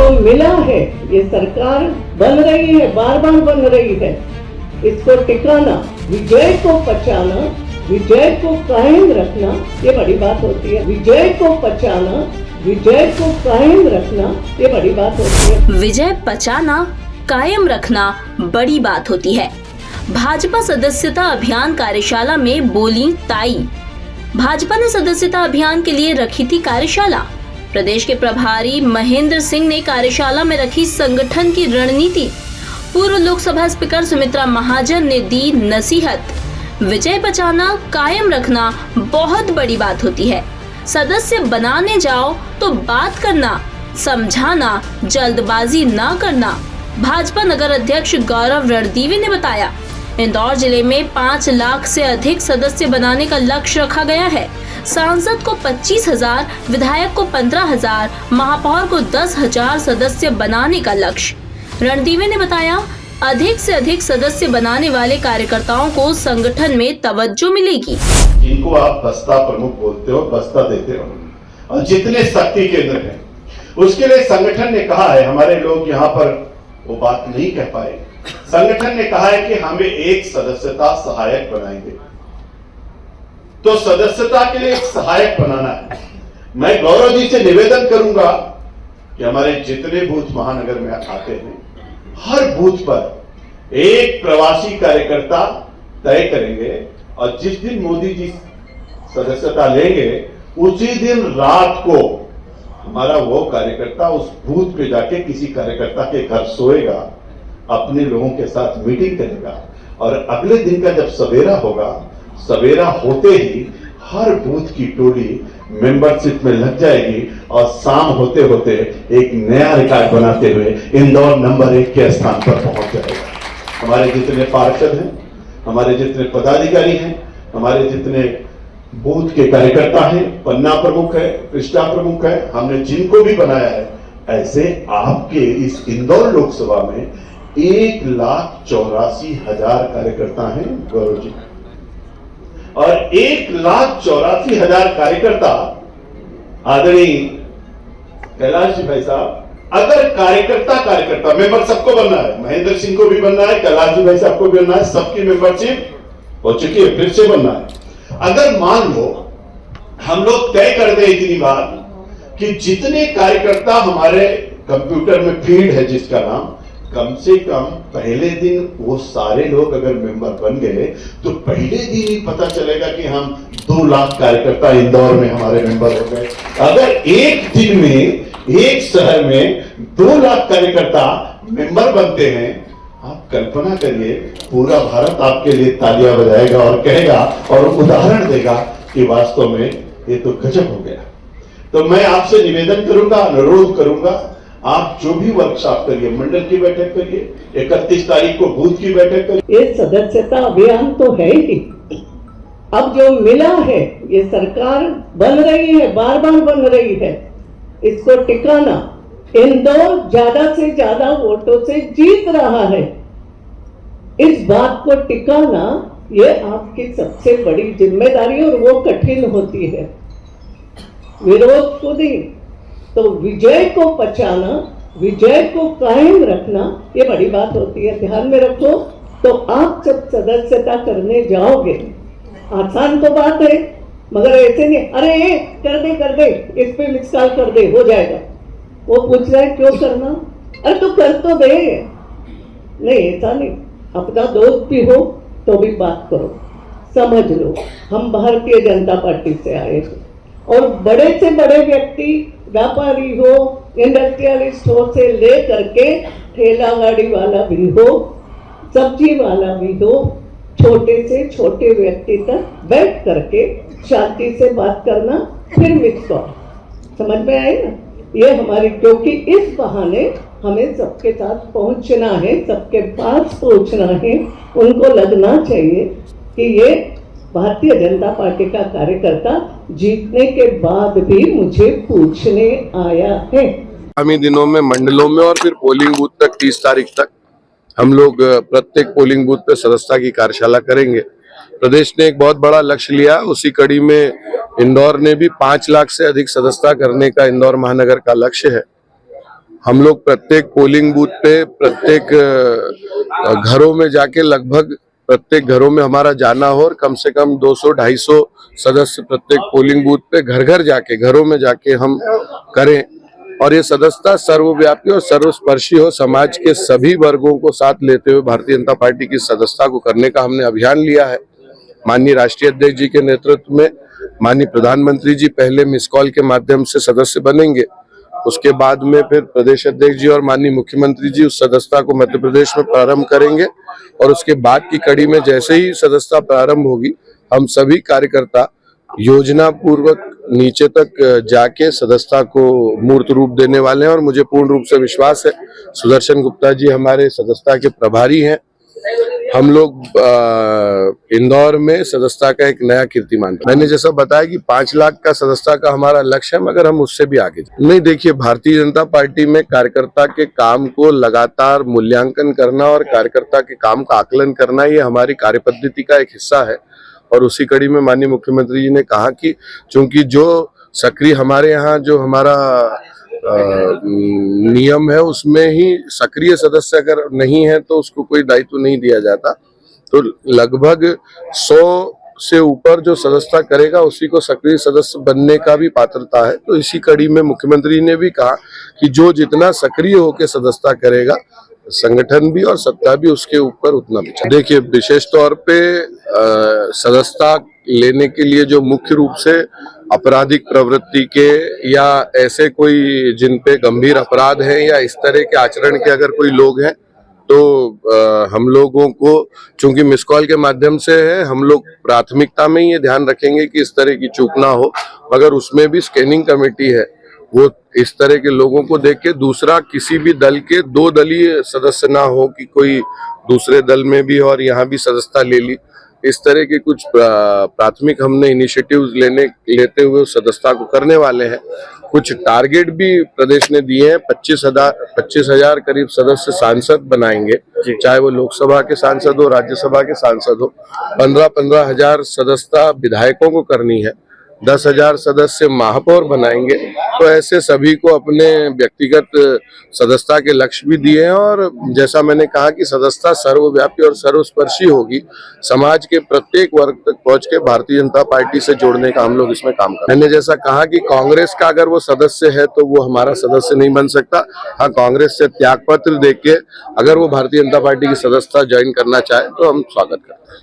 जो मिला है ये सरकार बन रही है, बार बार बन रही है, इसको टिकाना, विजय को बचाना, विजय को कायम रखना ये बड़ी बात होती है। विजय को बचाना, विजय को कायम रखना ये बड़ी बात होती है। विजय बचाना कायम रखना बड़ी बात होती है। भाजपा सदस्यता अभियान कार्यशाला में बोली ताई। भाजपा ने सदस्यता अभियान के लिए रखी थी कार्यशाला। प्रदेश के प्रभारी महेंद्र सिंह ने कार्यशाला में रखी संगठन की रणनीति। पूर्व लोकसभा स्पीकर सुमित्रा महाजन ने दी नसीहत। विजय बचाना कायम रखना बहुत बड़ी बात होती है। सदस्य बनाने जाओ तो बात करना, समझाना, जल्दबाजी ना करना। भाजपा नगर अध्यक्ष गौरव रणदीवे ने बताया, इंदौर जिले में 5 लाख से अधिक सदस्य बनाने का लक्ष्य रखा गया है। सांसद को 25,000, विधायक को 15,000, महापौर को 10,000 सदस्य बनाने का लक्ष्य। रणदीवे ने बताया, अधिक से अधिक सदस्य बनाने वाले कार्यकर्ताओं को संगठन में तवज्जो मिलेगी। जिनको आप बस्ता प्रमुख बोलते हो, बस्ता देते हो, और जितने शक्ति केंद्र हैं, उसके लिए संगठन ने कहा है, हमारे लोग यहाँ पर वो बात नहीं कह पाए। संगठन ने कहा है कि हमें एक सदस्यता सहायक बनाएंगे। तो सदस्यता के लिए एक सहायक बनाना है। मैं गौरव जी से निवेदन करूंगा कि हमारे जितने बूथ महानगर में आते हैं, हर बूथ पर एक प्रवासी कार्यकर्ता तय करेंगे, और जिस दिन मोदी जी सदस्यता लेंगे उसी दिन रात को हमारा वो कार्यकर्ता उस बूथ पे जाके किसी कार्यकर्ता के घर सोएगा, अपने लोगों के साथ मीटिंग करेगा, और अगले दिन का जब सवेरा होगा, सवेरा होते ही हर बूथ की टोली मेंबरशिप में लग जाएगी, और शाम होते होते एक नया रिकॉर्ड बनाते हुए इंदौर नंबर 1 के स्थान पर पहुंच जाएगा। हमारे जितने पार्षद हैं, हमारे जितने पदाधिकारी हैं, हमारे जितने बूथ के कार्यकर्ता हैं, पन्ना प्रमुख है, पृष्ठा प्रमुख है, हमने जिनको भी बनाया है, ऐसे आपके इस इंदौर लोकसभा में 1,84,000 कार्यकर्ता हैं गौरव जी, और 1,84,000 कार्यकर्ता आदरणीय कैलाश जी भाई साहब, अगर कार्यकर्ता मेंबर सबको बनना है, महेंद्र सिंह को भी बनना है, कैलाश जी भाई साहब को भी बनना है, सबकी मेंबरशिप हो चुकी है, फिर से बनना है। अगर मान लो हम लोग तय कर दे इतनी बात कि जितने कार्यकर्ता हमारे कंप्यूटर में फीड है, जिसका नाम, कम से कम पहले दिन वो सारे लोग अगर मेंबर बन गए तो पहले दिन ही पता चलेगा कि हम 2 लाख कार्यकर्ता इंदौर में हमारे मेंबर हो गए। अगर एक दिन में एक शहर में 2 लाख कार्यकर्ता मेंबर बनते हैं, आप कल्पना करिए, पूरा भारत आपके लिए तालियां बजाएगा और कहेगा और उदाहरण देगा कि वास्तव में ये तो गजब हो गया। तो मैं आपसे निवेदन करूंगा, अनुरोध करूंगा, आप जो भी वर्कशॉप करिए, मंडल की बैठक करिए, 31 तारीख को बूथ की बैठक करिए। ये सदस्यता अभियान तो है ही। अब जो मिला है ये सरकार बन रही है, बार बार बन रही है, इसको टिकाना। इंदौर ज्यादा से ज्यादा वोटों से जीत रहा है, इस बात को टिकाना ये आपकी सबसे बड़ी जिम्मेदारी, और वो कठिन होती है, विरोध को नहीं। तो विजय को बचाना, विजय को कायम रखना ये बड़ी बात होती है। ध्यान में रखो। तो आप जब सदस्यता करने जाओगे, आसान तो बात है, मगर ऐसे नहीं अरे कर दे इस पे मिस कॉल कर दे, हो जाएगा। वो पूछ रहा है क्यों करना, अरे तो कर तो दे। नहीं, ऐसा नहीं। अपना दोस्त भी हो तो भी बात करो, समझ लो हम भारतीय जनता पार्टी से आए हैं, और बड़े से बड़े व्यक्ति, व्यापारी हो, इंडस्ट्रियलिस्ट हो से ले करके ठेला गाड़ी वाला भी हो, सब्जी वाला भी हो, छोटे से छोटे व्यक्ति तक बैठ करके शांति से बात करना, फिर मिस कॉल। समझ में आए ना? ये हमारी, क्योंकि इस बहाने हमें सबके साथ पहुंचना है, सबके पास पहुंचना है। उनको लगना चाहिए कि ये भारतीय जनता पार्टी का कार्यकर्ता जीतने के बाद भी मुझे पूछने आया है। आगामी दिनों में मंडलों में और फिर पोलिंग बूथ तक 30 तारीख तक हम लोग प्रत्येक पोलिंग बूथ पे सदस्यता की कार्यशाला करेंगे। प्रदेश ने एक बहुत बड़ा लक्ष्य लिया, उसी कड़ी में इंदौर ने भी 5 लाख से अधिक सदस्यता करने का इंदौर महानगर का लक्ष्य है। हम लोग प्रत्येक पोलिंग बूथ पे प्रत्येक घरों में जाके लगभग प्रत्येक घरों में हमारा जाना हो और कम से कम 200-250 सदस्य प्रत्येक पोलिंग बूथ पे घर घर जाके घरों में जाके हम करें और ये सदस्यता सर्वव्यापी और सर्वस्पर्शी हो। समाज के सभी वर्गों को साथ लेते हुए भारतीय जनता पार्टी की सदस्यता को करने का हमने अभियान लिया है। माननीय राष्ट्रीय अध्यक्ष जी के नेतृत्व में माननीय प्रधानमंत्री जी पहले मिस कॉल के माध्यम से सदस्य बनेंगे, उसके बाद में फिर प्रदेश अध्यक्ष जी और माननीय मुख्यमंत्री जी उस सदस्यता को मध्य प्रदेश में प्रारंभ करेंगे और उसके बाद की कड़ी में जैसे ही सदस्यता प्रारंभ होगी हम सभी कार्यकर्ता योजना पूर्वक नीचे तक जाके सदस्यता को मूर्त रूप देने वाले हैं और मुझे पूर्ण रूप से विश्वास है सुदर्शन गुप्ता जी हमारे सदस्यता के प्रभारी हैं। हम लोग इंदौर में सदस्यता का एक नया कीर्तिमान, मैंने जैसा बताया कि 5 लाख का सदस्यता का हमारा लक्ष्य है, मगर हम उससे भी आगे नहीं। देखिए, भारतीय जनता पार्टी में कार्यकर्ता के काम को लगातार मूल्यांकन करना और कार्यकर्ता के काम का आकलन करना ये हमारी कार्यपद्धति का एक हिस्सा है और उसी कड़ी में माननीय मुख्यमंत्री जी ने कहा कि चूंकि जो सक्रिय हमारे यहाँ जो हमारा नियम है उसमें ही सक्रिय सदस्य अगर नहीं है तो उसको कोई दायित्व नहीं दिया जाता, तो लगभग 100 से ऊपर जो सदस्यता करेगा उसी को सक्रिय सदस्य बनने का भी पात्रता है। तो इसी कड़ी में मुख्यमंत्री ने भी कहा कि जो जितना सक्रिय होकर सदस्यता करेगा संगठन भी और सत्ता भी उसके ऊपर उतना विचार। देखिए, विशेष तौर पे सदस्यता लेने के लिए जो मुख्य रूप से आपराधिक प्रवृत्ति के या ऐसे कोई जिन पे गंभीर अपराध है या इस तरह के आचरण के अगर कोई लोग हैं तो हम लोगों को चूंकि मिस कॉल के माध्यम से है, हम लोग प्राथमिकता में ये ध्यान रखेंगे कि इस तरह की चूक ना हो, मगर उसमें भी स्कैनिंग कमेटी है, वो इस तरह के लोगों को देख के दूसरा किसी भी दल के 2 दलीय सदस्य ना हो कि कोई दूसरे दल में भी और यहाँ भी सदस्यता ले ली। इस तरह के कुछ प्राथमिक हमने इनिशिएटिव्स लेते हुए सदस्यता को करने वाले हैं। कुछ टारगेट भी प्रदेश ने दिए हैं, 25,000 करीब सदस्य सांसद बनाएंगे, चाहे वो लोकसभा के सांसद हो राज्यसभा के सांसद हो। 15-15 हजार सदस्यता विधायकों को करनी है, 10,000 सदस्य महापौर बनाएंगे। तो ऐसे सभी को अपने व्यक्तिगत सदस्यता के लक्ष्य भी दिए हैं और जैसा मैंने कहा कि सदस्यता सर्वव्यापी और सर्वस्पर्शी होगी, समाज के प्रत्येक वर्ग तक पहुंच के भारतीय जनता पार्टी से जोड़ने का हम लोग इसमें काम कर रहे हैं। मैंने जैसा कहा कि कांग्रेस का अगर वो सदस्य है तो वो हमारा सदस्य नहीं बन सकता। हाँ, कांग्रेस से त्याग पत्र देके अगर वो भारतीय जनता पार्टी की सदस्यता ज्वाइन करना चाहे तो हम स्वागत करते हैं।